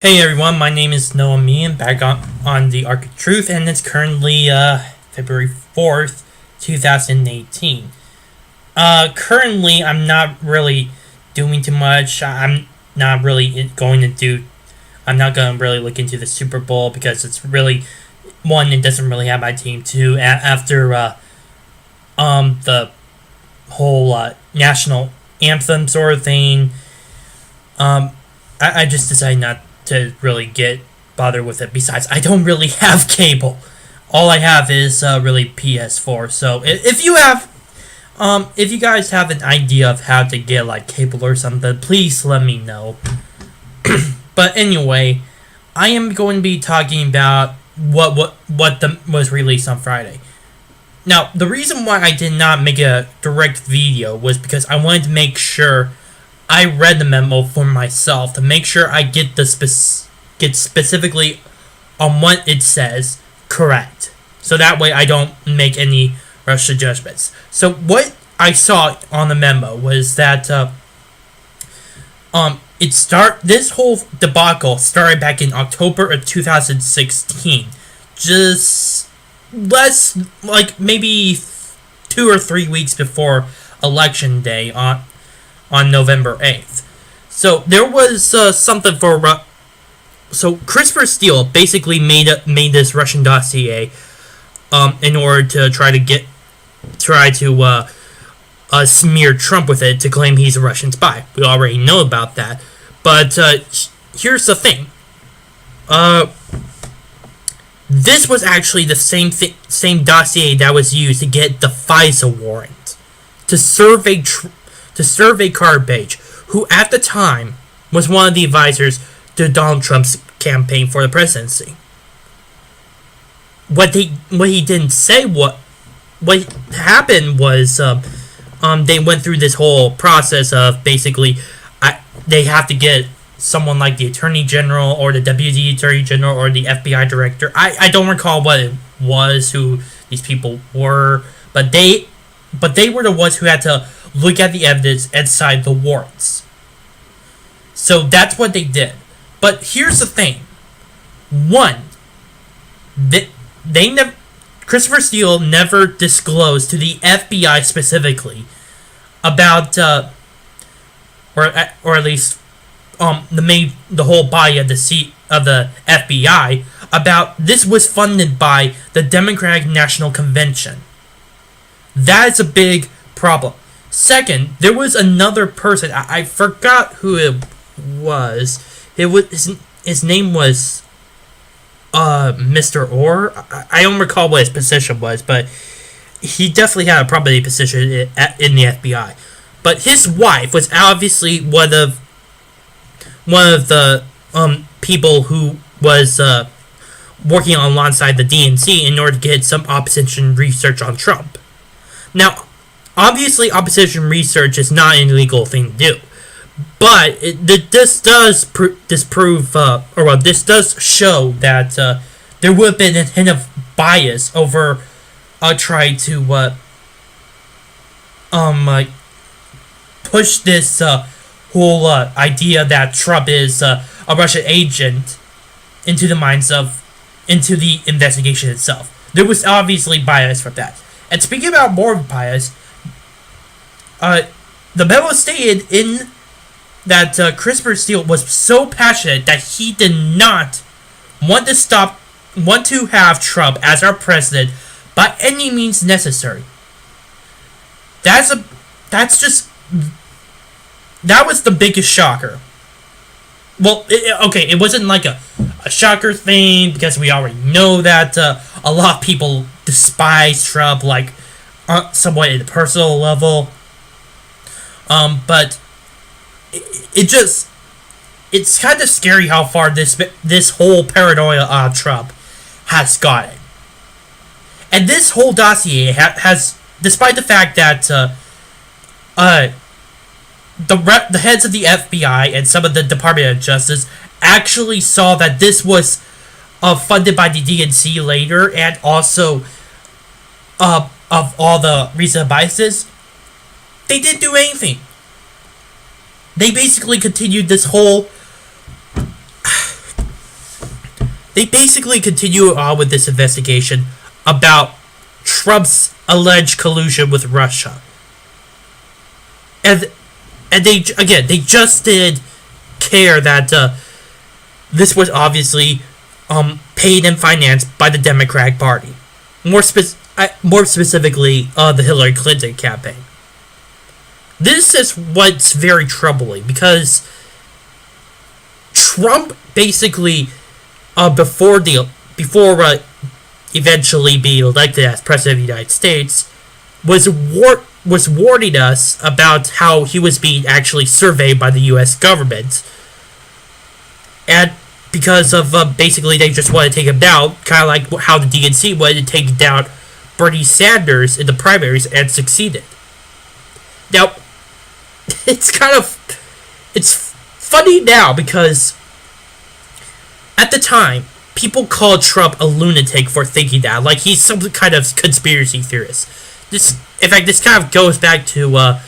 Hey everyone, my name is Noah Meehan, back on the Arc of Truth, and it's currently February 4th, 2018. Currently, I'm not really doing too much. I'm not really going to really look into the Super Bowl because it's really, one, it doesn't really have my team. Two, after the whole national anthem sort of thing, I just decided not to really get bothered with it. Besides, I don't really have cable. All I have is really PS4. So if you guys have an idea of how to get like cable or something, please let me know. But anyway, I am going to be talking about what was released on Friday. Now, the reason why I did not make a direct video was because I wanted to make sure I read the memo for myself to make sure I get specifically on what it says correct. So that way I don't make any rush judgments. So what I saw on the memo was that this whole debacle started back in October of 2016. Just maybe 2 or 3 weeks before Election Day on November 8th. So there was something for... So Christopher Steele basically made this Russian dossier in order to try to smear Trump with it to claim he's a Russian spy. We already know about that. But here's the thing. This was actually the same dossier that was used to get the FISA warrant to survey Carter Page, who at the time was one of the advisors to Donald Trump's campaign for the presidency. What he didn't say, what happened was they went through this whole process of basically they have to get someone like the Attorney General or the Deputy Attorney General or the FBI Director. I don't recall what it was, who these people were, but they were the ones who had to look at the evidence and sign the warrants. So that's what they did. But here's the thing. One, Christopher Steele never disclosed to the FBI specifically about, or at least the whole body of the FBI about this was funded by the Democratic National Convention. That is a big problem. Second, there was another person. I forgot who it was. His name was Mr. Orr. I don't recall what his position was, but he definitely had a prominent position in the FBI. But his wife was obviously one of the people who was working alongside the DNC in order to get some opposition research on Trump. Now, obviously, opposition research is not an illegal thing to do, but this does show that there would have been a hint of bias over trying to push this whole idea that Trump is a Russian agent into the investigation itself. There was obviously bias for that. And speaking about more bias, the memo stated in that Christopher Steele was so passionate that he did not want to have Trump as our president by any means necessary. That was the biggest shocker. Well, it wasn't like a shocker thing because we already know that a lot of people despise Trump, like somewhat at a personal level. But it's kind of scary how far this whole paranoia of Trump has gotten. And this whole dossier has, despite the fact that the heads of the FBI and some of the Department of Justice actually saw that this was funded by the DNC later, and also of all the recent biases, They didn't do anything. They basically continued this whole. They basically continue on with this investigation about Trump's alleged collusion with Russia. And they just did care that this was obviously paid and financed by the Democratic Party. More specifically, the Hillary Clinton campaign. This is what's very troubling, because Trump basically, before eventually being elected as president of the United States, was warning us about how he was being actually surveyed by the U.S. government, and because of basically they just wanted to take him down, kind of like how the DNC wanted to take down Bernie Sanders in the primaries and succeeded. Now, it's funny now because at the time, people called Trump a lunatic for thinking that, like he's some kind of conspiracy theorist. In fact, this kind of goes back to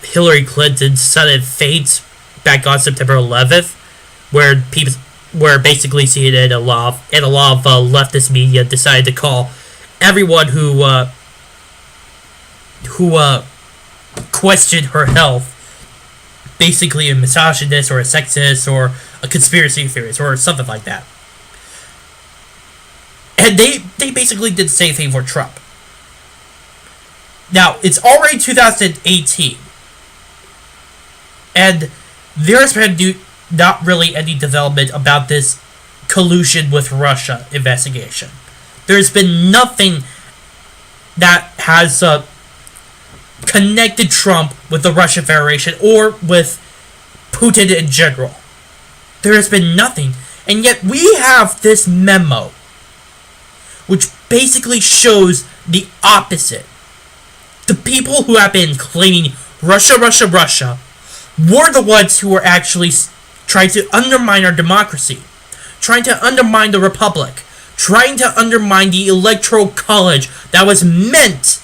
Hillary Clinton's sudden fate back on September 11th, where basically CNN and a lot of leftist media decided to call everyone who questioned her health basically a misogynist or a sexist or a conspiracy theorist or something like that. And they basically did the same thing for Trump. Now, it's already 2018, and there's been not really any development about this collusion with Russia investigation. There's been nothing that has connected Trump with the Russian Federation or with Putin in general. There has been nothing, and yet we have this memo, which basically shows the opposite. The people who have been claiming Russia were the ones who were actually trying to undermine our democracy, trying to undermine the republic, trying to undermine the electoral college that was meant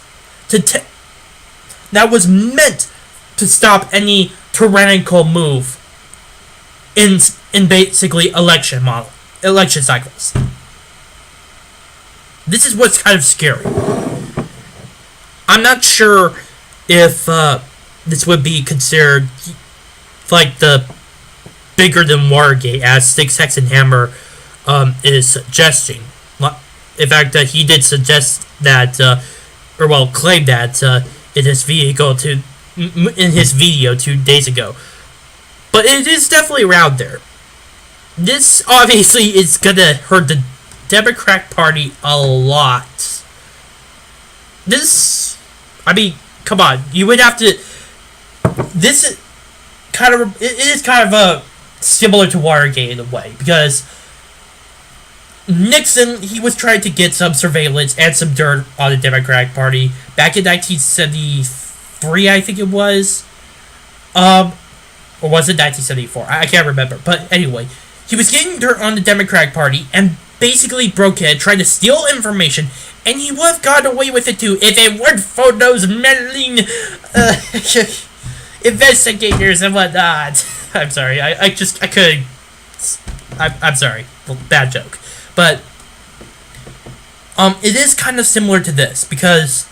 to stop any tyrannical move in basically election cycles. This is what's kind of scary. I'm not sure if this would be considered like the bigger than Watergate, as Stig Hexenhammer is suggesting. In fact, he did suggest that, claim that in his video 2 days ago. But it is definitely around there. This obviously is gonna hurt the Democratic Party a lot. Come on, you would have to. This is kind of similar to Watergate in a way, because Nixon, he was trying to get some surveillance and some dirt on the Democratic Party back in 1973, I think it was, or was it 1974? I can't remember. But anyway, he was getting dirt on the Democratic Party and basically broke it, tried to steal information, and he would have gotten away with it too if it weren't for those meddling investigators and whatnot. I'm sorry, I'm sorry, bad joke. But it is kind of similar to this, because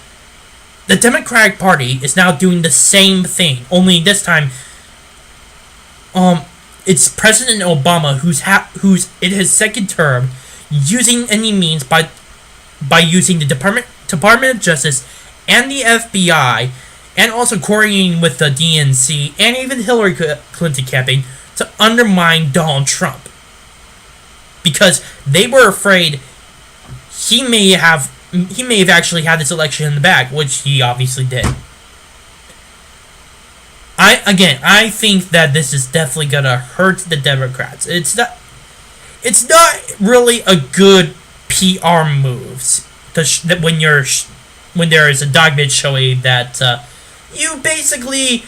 the Democratic Party is now doing the same thing, only this time it's President Obama who's in his second term, using any means by using the Department of Justice and the FBI, and also coordinating with the DNC and even Hillary Clinton campaign to undermine Donald Trump, because they were afraid he may have actually had this election in the bag, which he obviously did. I think that this is definitely gonna hurt the Democrats. It's not really a good PR moves when there is a document showing that you basically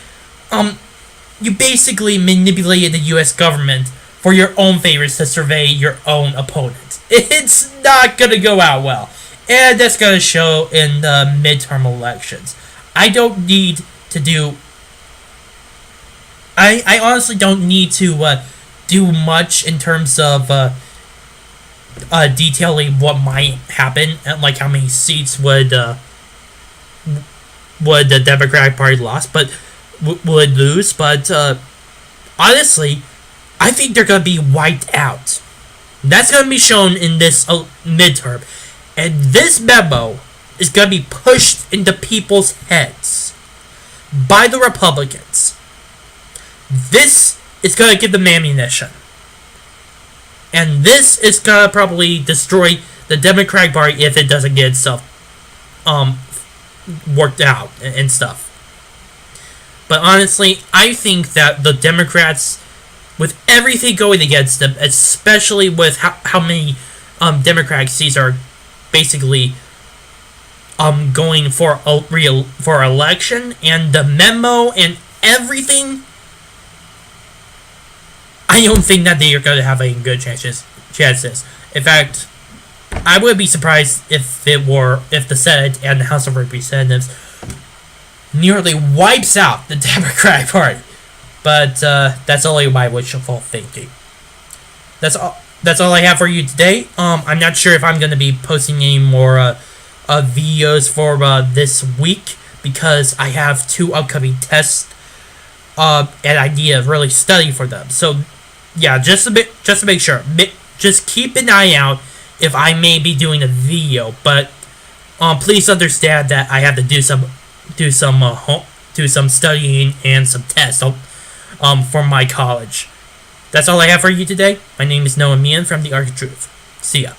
manipulated the U.S. government for your own favors to survey your own opponent. It's not gonna go out well, and that's gonna show in the midterm elections. I don't need to do. I honestly don't need to do much in terms of detailing what might happen and like how many seats would the Democratic Party would lose. But honestly, I think they're gonna be wiped out. That's gonna be shown in this midterm, and this memo is gonna be pushed into people's heads by the Republicans. This is gonna give them ammunition. And this is gonna probably destroy the Democratic Party if it doesn't get itself worked out and stuff. But honestly, I think that the Democrats, with everything going against them, especially with how many Democratic seats are basically going for election, and the memo and everything, I don't think that they are going to have any good chances. In fact, I would be surprised if the Senate and the House of Representatives nearly wipes out the Democratic Party. But that's only my wishful thinking. That's all I have for you today. I'm not sure if I'm going to be posting any more videos for this week because I have 2 upcoming tests, and I need to really study for them. So yeah, just to make sure, just keep an eye out if I may be doing a video. But please understand that I have to do some studying and some tests for my college. That's all I have for you today. My name is Noah Mian from the Arc of Truth. See ya.